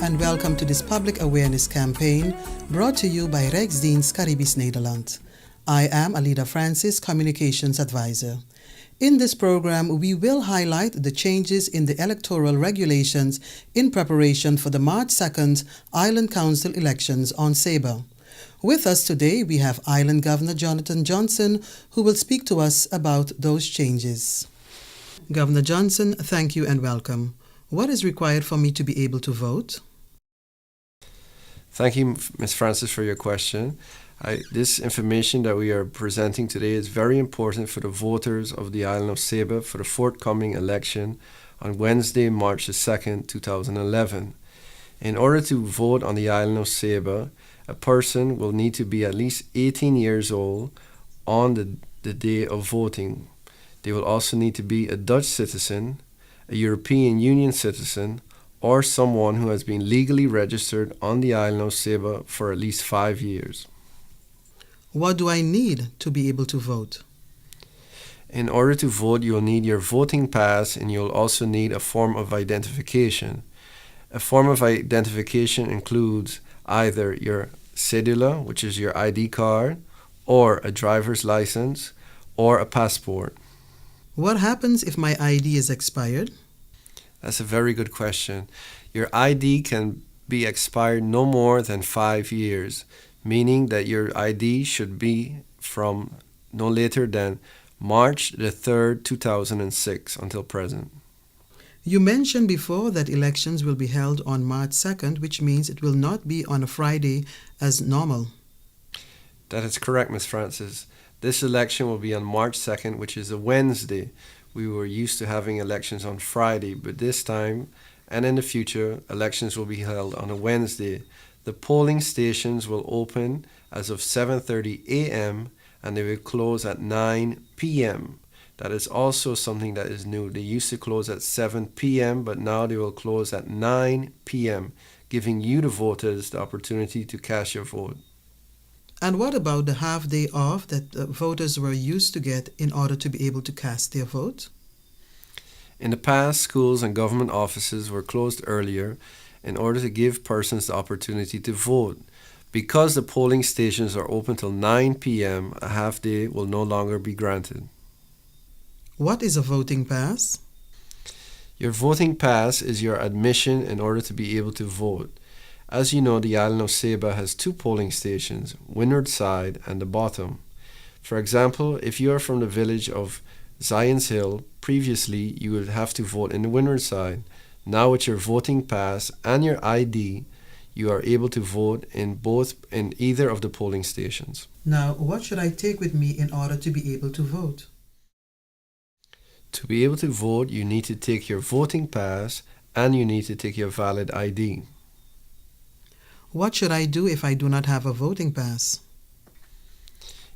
and welcome to this public awareness campaign brought to you by Rijkdienst Caribisch Nederland. I am Alida Francis, Communications Advisor. In this program, we will highlight the changes in the electoral regulations in preparation for the March 2nd Island Council elections on Saba. With us today, we have Island Governor Jonathan Johnson, who will speak to us about those changes. Governor Johnson, thank you and welcome. What is required for me to be able to vote? Thank you, Ms. Francis, for your question. This information that we are presenting today is very important for the voters of the island of Saba for the forthcoming election on Wednesday, March the 2nd, 2011. In order to vote on the island of Saba, a person will need to be at least 18 years old on the day of voting. They will also need to be a Dutch citizen, a European Union citizen, or someone who has been legally registered on the island of Saba for at least 5 years. What do I need to be able to vote? In order to vote, you'll need your voting pass and you'll also need a form of identification. A form of identification includes either your cedula, which is your ID card, or a driver's license, or a passport. What happens if my ID is expired? That's a very good question. Your ID can be expired no more than 5 years, meaning that your ID should be from no later than March the 3rd, 2006 until present. You mentioned before that elections will be held on March 2nd, which means it will not be on a Friday as normal. That is correct, Ms. Francis. This election will be on March 2nd, which is a Wednesday. We were used to having elections on Friday, but this time and in the future, elections will be held on a Wednesday. The polling stations will open as of 7:30 a.m. and they will close at 9 p.m. That is also something that is new. They used to close at 7 p.m., but now they will close at 9 p.m., giving you, the voters, the opportunity to cast your vote. And what about the half day off that voters were used to get in order to be able to cast their vote? In the past, schools and government offices were closed earlier in order to give persons the opportunity to vote. Because the polling stations are open till 9 p.m., a half day will no longer be granted. What is a voting pass? Your voting pass is your admission in order to be able to vote. As you know, the island of Saba has 2 polling stations, Windward Side and the Bottom. For example, if you are from the village of Zions Hill, previously you would have to vote in the Windward Side. Now with your voting pass and your ID, you are able to vote in either of the polling stations. Now, what should I take with me in order to be able to vote? To be able to vote, you need to take your voting pass and you need to take your valid ID. What should I do if I do not have a voting pass?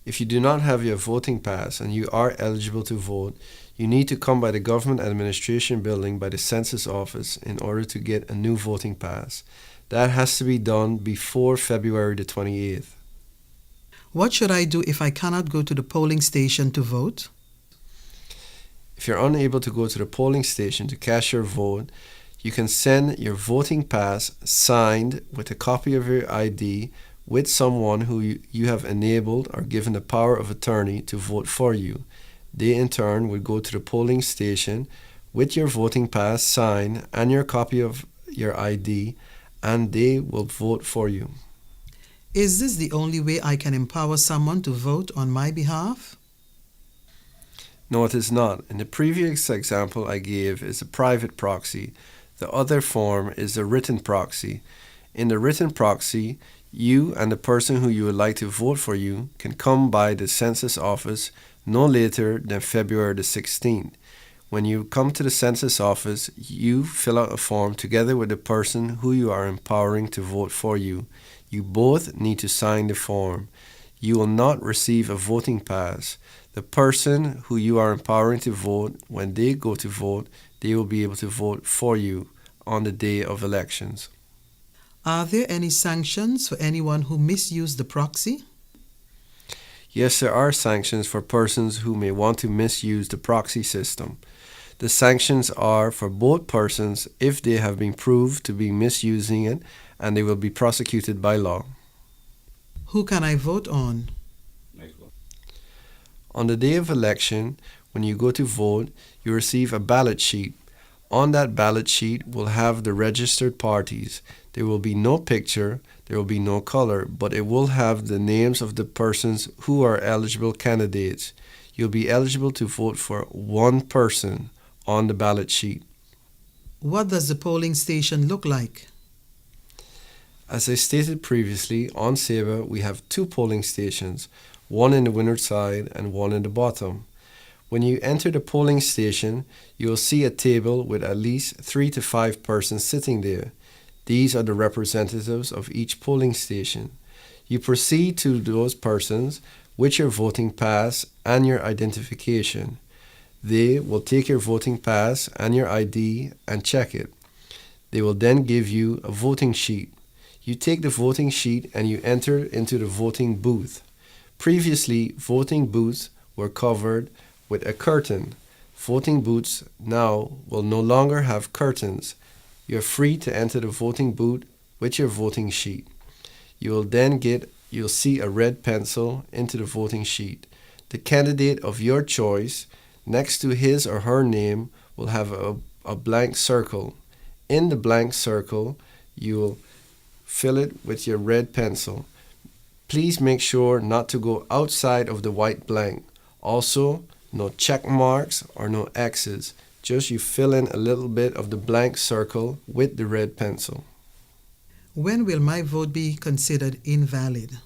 If you do not have your voting pass and you are eligible to vote, you need to come by the Government Administration Building by the Census Office in order to get a new voting pass. That has to be done before February the 28th. What should I do if I cannot go to the polling station to vote? If you're unable to go to the polling station to cast your vote, you can send your voting pass signed with a copy of your ID with someone who you have enabled or given the power of attorney to vote for you. They in turn would go to the polling station with your voting pass signed and your copy of your ID, and they will vote for you. Is this the only way I can empower someone to vote on my behalf? No, it is not. In the previous example I gave is a private proxy. The other form is a written proxy. In the written proxy, you and the person who you would like to vote for you can come by the census office no later than February the 16th. When you come to the census office, you fill out a form together with the person who you are empowering to vote for you. You both need to sign the form. You will not receive a voting pass. The person who you are empowering to vote, when they go to vote, they will be able to vote for you on the day of elections. Are there any sanctions for anyone who misused the proxy? Yes, there are sanctions for persons who may want to misuse the proxy system. The sanctions are for both persons if they have been proved to be misusing it, and they will be prosecuted by law. Who can I vote on? On the day of election, when you go to vote, you receive a ballot sheet. On that ballot sheet will have the registered parties. There will be no picture, there will be no color, but it will have the names of the persons who are eligible candidates. You'll be eligible to vote for one person on the ballot sheet. What does the polling station look like? As I stated previously, on Saba we have two polling stations, one in the windward side and one in the bottom. When you enter the polling station, you will see a table with at least 3 to 5 persons sitting there. These are the representatives of each polling station. You proceed to those persons with your voting pass and your identification. They will take your voting pass and your ID and check it. They will then give you a voting sheet. You take the voting sheet and you enter into the voting booth. Previously, voting booths were covered with a curtain. Voting booths now will no longer have curtains. You're free to enter the voting booth with your voting sheet. You'll see a red pencil into the voting sheet. The candidate of your choice, next to his or her name, will have a blank circle. In the blank circle, you will fill it with your red pencil. Please make sure not to go outside of the white blank. Also, no check marks or no X's. Just you fill in a little bit of the blank circle with the red pencil. When will my vote be considered invalid?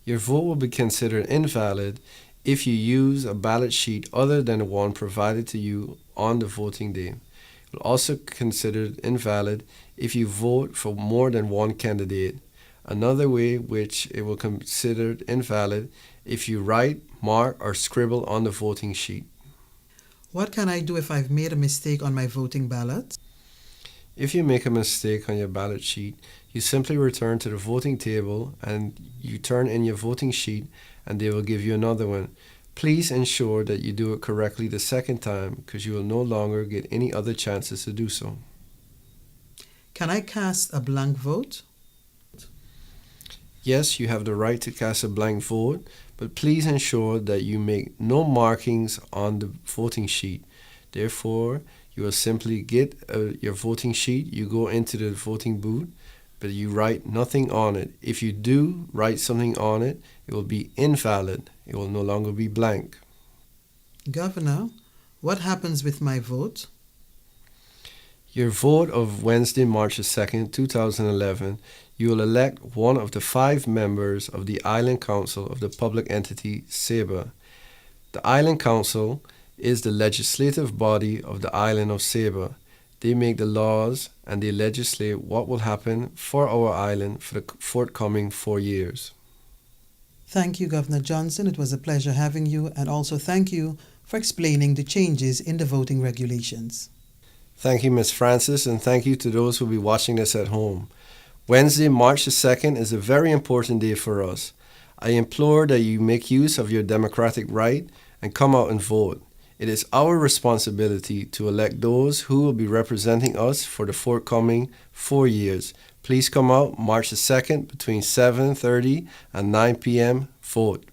Your vote will be considered invalid if you use a ballot sheet other than the one provided to you on the voting day. It will also be considered invalid if you vote for more than one candidate. Another way which it will be considered invalid if you write, mark, or scribble on the voting sheet. What can I do if I've made a mistake on my voting ballot? If you make a mistake on your ballot sheet, you simply return to the voting table and you turn in your voting sheet and they will give you another one. Please ensure that you do it correctly the second time because you will no longer get any other chances to do so. Can I cast a blank vote? Yes, you have the right to cast a blank vote, but please ensure that you make no markings on the voting sheet. Therefore, you will simply get your voting sheet, you go into the voting booth, but you write nothing on it. If you do write something on it, it will be invalid. It will no longer be blank. Governor, what happens with my vote? Your vote of Wednesday, March 2nd, 2011, you will elect one of the 5 members of the Island Council of the public entity Saba. The Island Council is the legislative body of the island of Saba. They make the laws and they legislate what will happen for our island for the forthcoming 4 years. Thank you, Governor Johnson. It was a pleasure having you, and also thank you for explaining the changes in the voting regulations. Thank you, Ms. Francis, and thank you to those who will be watching this at home. Wednesday, March 2nd is a very important day for us. I implore that you make use of your democratic right and come out and vote. It is our responsibility to elect those who will be representing us for the forthcoming 4 years. Please come out March 2nd between 7:30 and 9 p.m. Vote.